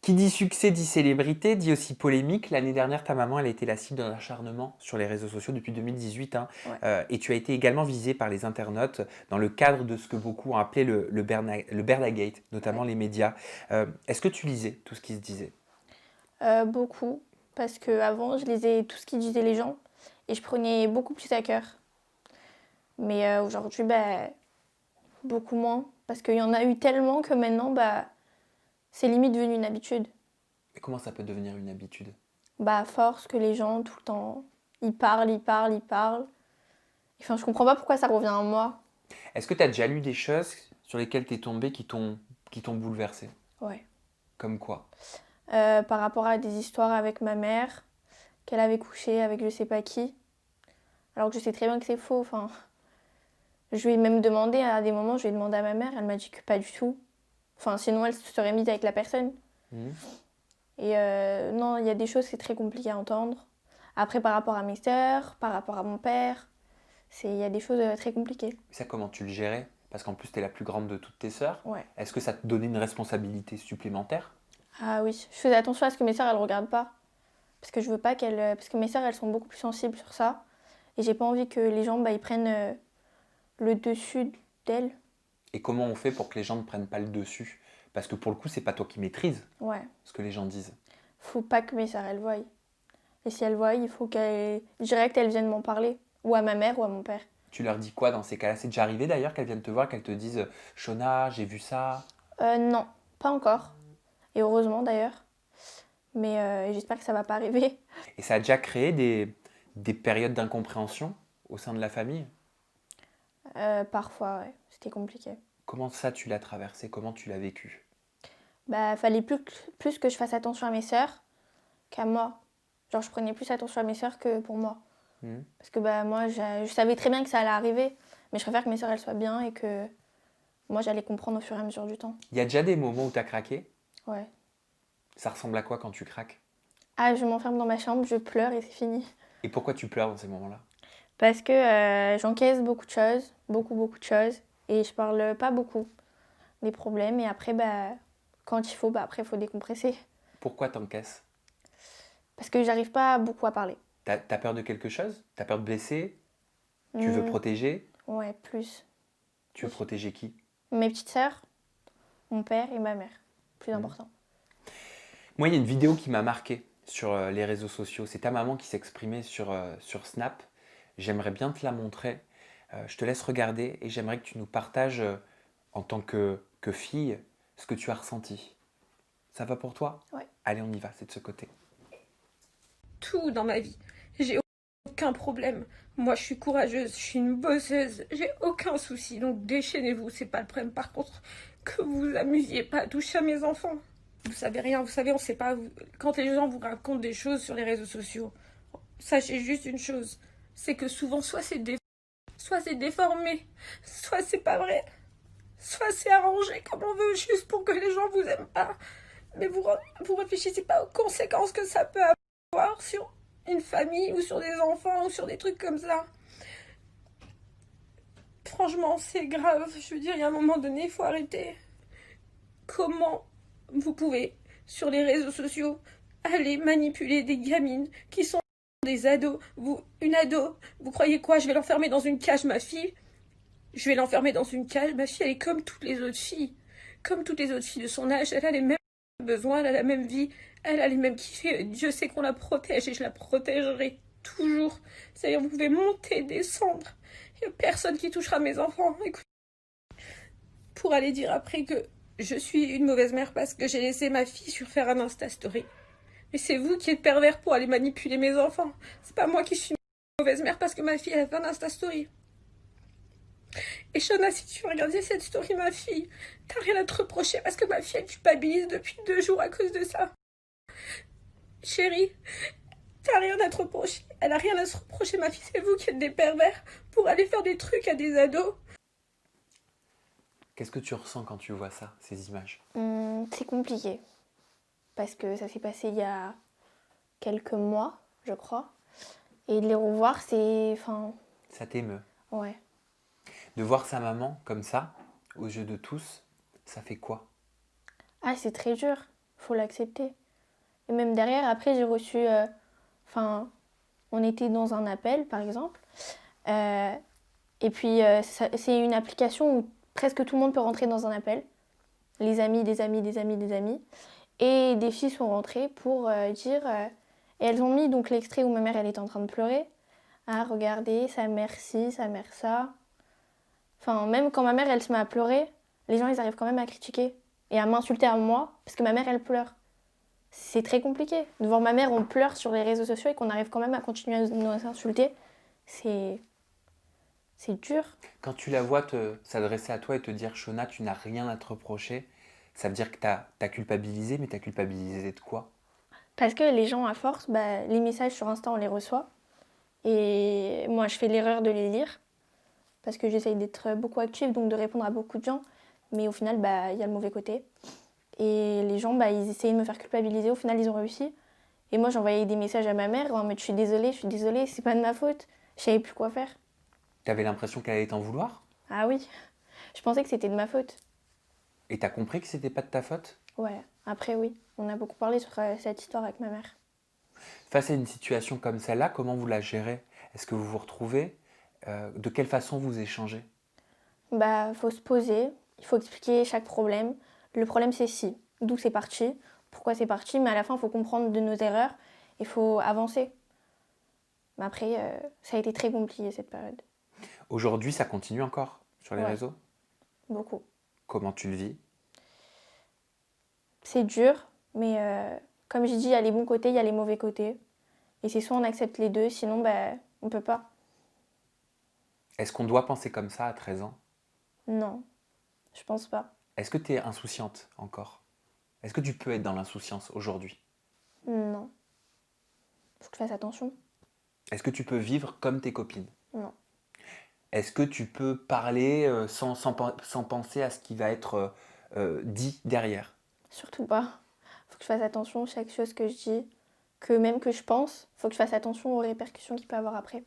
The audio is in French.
Qui dit succès dit célébrité, dit aussi polémique. L'année dernière, ta maman, elle a été la cible d'un acharnement sur les réseaux sociaux depuis 2018, hein. Ouais. Et tu as été également visée par les internautes dans le cadre de ce que beaucoup ont appelé le Bernagate, notamment Ouais. les médias. Est-ce que tu lisais tout ce qui se disait? Beaucoup, parce qu'avant, je lisais tout ce qu'ils disaient les gens et je prenais beaucoup plus à cœur. Mais aujourd'hui, bah, beaucoup moins, parce qu'il y en a eu tellement que maintenant, bah, c'est limite devenu une habitude. Et comment ça peut devenir une habitude? Bah, à force que les gens, tout le temps, ils parlent, ils parlent, ils parlent. Enfin, je comprends pas pourquoi ça revient à moi. Est-ce que tu as déjà lu des choses sur lesquelles tu es tombé qui t'ont bouleversé? Ouais. Comme quoi? Par rapport à des histoires avec ma mère, qu'elle avait couché avec je sais pas qui, alors que je sais très bien que c'est faux. Enfin, je lui ai même demandé à des moments, je lui ai demandé à ma mère, elle m'a dit que pas du tout. Enfin, sinon elle se serait mise avec la personne. Mhm. Et non, il y a des choses, c'est très compliqué à entendre. Après, par rapport à mes sœurs, par rapport à mon père, il y a des choses très compliquées. Ça, comment tu le gérais? Parce qu'en plus, tu es la plus grande de toutes tes sœurs. Ouais. Est-ce que ça te donnait une responsabilité supplémentaire? Ah oui, je faisais attention à ce que mes sœurs, elles regardent pas. Parce que je veux pas qu'elles. Parce que mes sœurs, elles sont beaucoup plus sensibles sur ça. Et j'ai pas envie que les gens, bah, ils prennent le dessus d'elles. Et comment on fait pour que les gens ne prennent pas le dessus? Parce que pour le coup, c'est pas toi qui maîtrises Ouais. ce que les gens disent. Faut pas que mes sœurs, elles voient. Et si elles voient, il faut qu'elles. Direct, elles viennent m'en parler. Ou à ma mère ou à mon père. Tu leur dis quoi dans ces cas-là? C'est déjà arrivé d'ailleurs qu'elles viennent te voir, qu'elles te disent Shona, j'ai vu ça. Non, pas encore. Et heureusement d'ailleurs. Mais j'espère que ça va pas arriver. Et ça a déjà créé des périodes d'incompréhension au sein de la famille? Parfois, ouais, c'était compliqué. Comment ça tu l'as traversé? Comment tu l'as vécu? Bah, fallait plus que je fasse attention à mes sœurs qu'à moi. Genre, je prenais plus attention à mes sœurs que pour moi. Hmm. Parce que bah, moi, je savais très bien que ça allait arriver. Mais je préfère que mes sœurs, elles soient bien et que moi, j'allais comprendre au fur et à mesure du temps. Il y a déjà des moments où tu as craqué? Ouais. Ça ressemble à quoi quand tu craques? Ah, je m'enferme dans ma chambre, je pleure et c'est fini. Et pourquoi tu pleures dans ces moments-là? Parce que j'encaisse beaucoup de choses, beaucoup de choses. Et je parle pas beaucoup des problèmes. Et après, bah, quand il faut, bah, après, il faut décompresser. Pourquoi t'encaisses? Parce que j'arrive pas beaucoup à parler. T'as peur de quelque chose? T'as peur de blesser? Tu veux Hmm, protéger? ouais, plus. Tu veux Plus. protéger qui? Mes petites sœurs, mon père et ma mère. Plus Hmm. important. Moi, il y a une vidéo qui m'a marqué sur les réseaux sociaux. C'est ta maman qui s'exprimait sur Snap. J'aimerais bien te la montrer. Je te laisse regarder et j'aimerais que tu nous partages, en tant que fille, ce que tu as ressenti. Ça va pour toi? Ouais. Allez, on y va, c'est de ce côté. Tout dans ma vie. J'ai aucun problème. Moi, je suis courageuse, je suis une bosseuse, j'ai aucun souci. Donc déchaînez-vous, c'est pas le problème. Par contre, que vous vous amusiez pas à toucher à mes enfants. Vous savez rien, vous savez, on sait pas. Quand les gens vous racontent des choses sur les réseaux sociaux, sachez juste une chose, c'est que souvent, soit c'est déformé, soit c'est pas vrai, soit c'est arrangé comme on veut, juste pour que les gens vous aiment pas. Mais vous réfléchissez pas aux conséquences que ça peut avoir sur une famille ou sur des enfants ou sur des trucs comme ça. Franchement, c'est grave. Je veux dire, il y a un moment donné, il faut arrêter. Comment vous pouvez, sur les réseaux sociaux, aller manipuler des gamines qui sont des ados? Une ado, vous croyez quoi? Je vais l'enfermer dans une cage, ma fille? Je vais l'enfermer dans une cage. Ma fille, elle est comme toutes les autres filles. Comme toutes les autres filles de son âge, elle a les mêmes besoins, elle a la même vie, elle a les mêmes kiffs. Dieu sait qu'on la protège et je la protégerai toujours. C'est-à-dire, vous pouvez monter, descendre. Il n'y a personne qui touchera mes enfants. Écoute, pour aller dire après que je suis une mauvaise mère parce que j'ai laissé ma fille faire un Insta Story. Mais c'est vous qui êtes pervers pour aller manipuler mes enfants. C'est pas moi qui suis une mauvaise mère parce que ma fille a fait un Insta Story. Et Shona, si tu regardais cette story, ma fille, t'as rien à te reprocher parce que ma fille, elle culpabilise depuis 2 jours à cause de ça. Chérie, t'as rien à te reprocher. Elle a rien à se reprocher, ma fille. C'est vous qui êtes des pervers pour aller faire des trucs à des ados. Qu'est-ce que tu ressens quand tu vois ça, ces images? C'est compliqué. Parce que ça s'est passé il y a quelques mois, je crois. Et de les revoir, c'est. Enfin, Ça t'émeut. ouais. De voir sa maman comme ça, aux yeux de tous, ça fait quoi? Ah, c'est très dur. faut l'accepter. Et même derrière, après, j'ai reçu... Enfin, on était dans un appel, par exemple. Et puis, c'est une application où presque tout le monde peut rentrer dans un appel. Les amis, des amis, des amis, des amis. Et des filles sont rentrées pour dire... et elles ont mis donc l'extrait où ma mère, elle était en train de pleurer. Ah, regardez, sa mère ci, sa mère ça. Enfin, même quand ma mère, elle se met à pleurer, les gens, ils arrivent quand même à critiquer. Et à m'insulter à moi, parce que ma mère, elle pleure. C'est très compliqué. Devant ma mère, on pleure sur les réseaux sociaux et qu'on arrive quand même à continuer à nous insulter. C'est... C'est dur. Quand tu la vois s'adresser à toi et te dire Shona, tu n'as rien à te reprocher, ça veut dire que t'as culpabilisé, mais t'as culpabilisé de quoi? Parce que les gens, à force, bah, les messages sur Insta, on les reçoit. Et moi, je fais l'erreur de les lire. Parce que j'essaye d'être beaucoup active, donc de répondre à beaucoup de gens. Mais au final, bah, il y a le mauvais côté. Et les gens, bah, ils essayaient de me faire culpabiliser. Au final, ils ont réussi. Et moi, j'envoyais des messages à ma mère en mode je suis désolée, c'est pas de ma faute. Je savais plus quoi faire. T'avais l'impression qu'elle allait t'en vouloir? Ah oui, je pensais que c'était de ma faute. Et t'as compris que c'était pas de ta faute? Ouais, après oui, on a beaucoup parlé sur cette histoire avec ma mère. Face à une situation comme celle-là, comment vous la gérez? Est-ce que vous vous retrouvez? De quelle façon vous échangez? Bah, faut se poser, il faut expliquer chaque problème. Le problème c'est si, d'où c'est parti, pourquoi c'est parti, mais à la fin, il faut comprendre de nos erreurs, il faut avancer. Mais après, ça a été très compliqué cette période. Aujourd'hui, ça continue encore sur les Ouais, réseaux? beaucoup. Comment tu le vis? C'est dur, mais comme j'ai dit, il y a les bons côtés, il y a les mauvais côtés. Et c'est soit on accepte les deux, sinon bah, on peut pas. Est-ce qu'on doit penser comme ça à 13 ans? Non, je pense pas. Est-ce que tu es insouciante encore? Est-ce que tu peux être dans l'insouciance aujourd'hui? Non, faut que je fasse attention. Est-ce que tu peux vivre comme tes copines? Non, Est-ce que tu peux parler sans penser à ce qui va être dit derrière? surtout pas. Faut que je fasse attention à chaque chose que je dis, que même que je pense, faut que je fasse attention aux répercussions qu'il peut avoir après.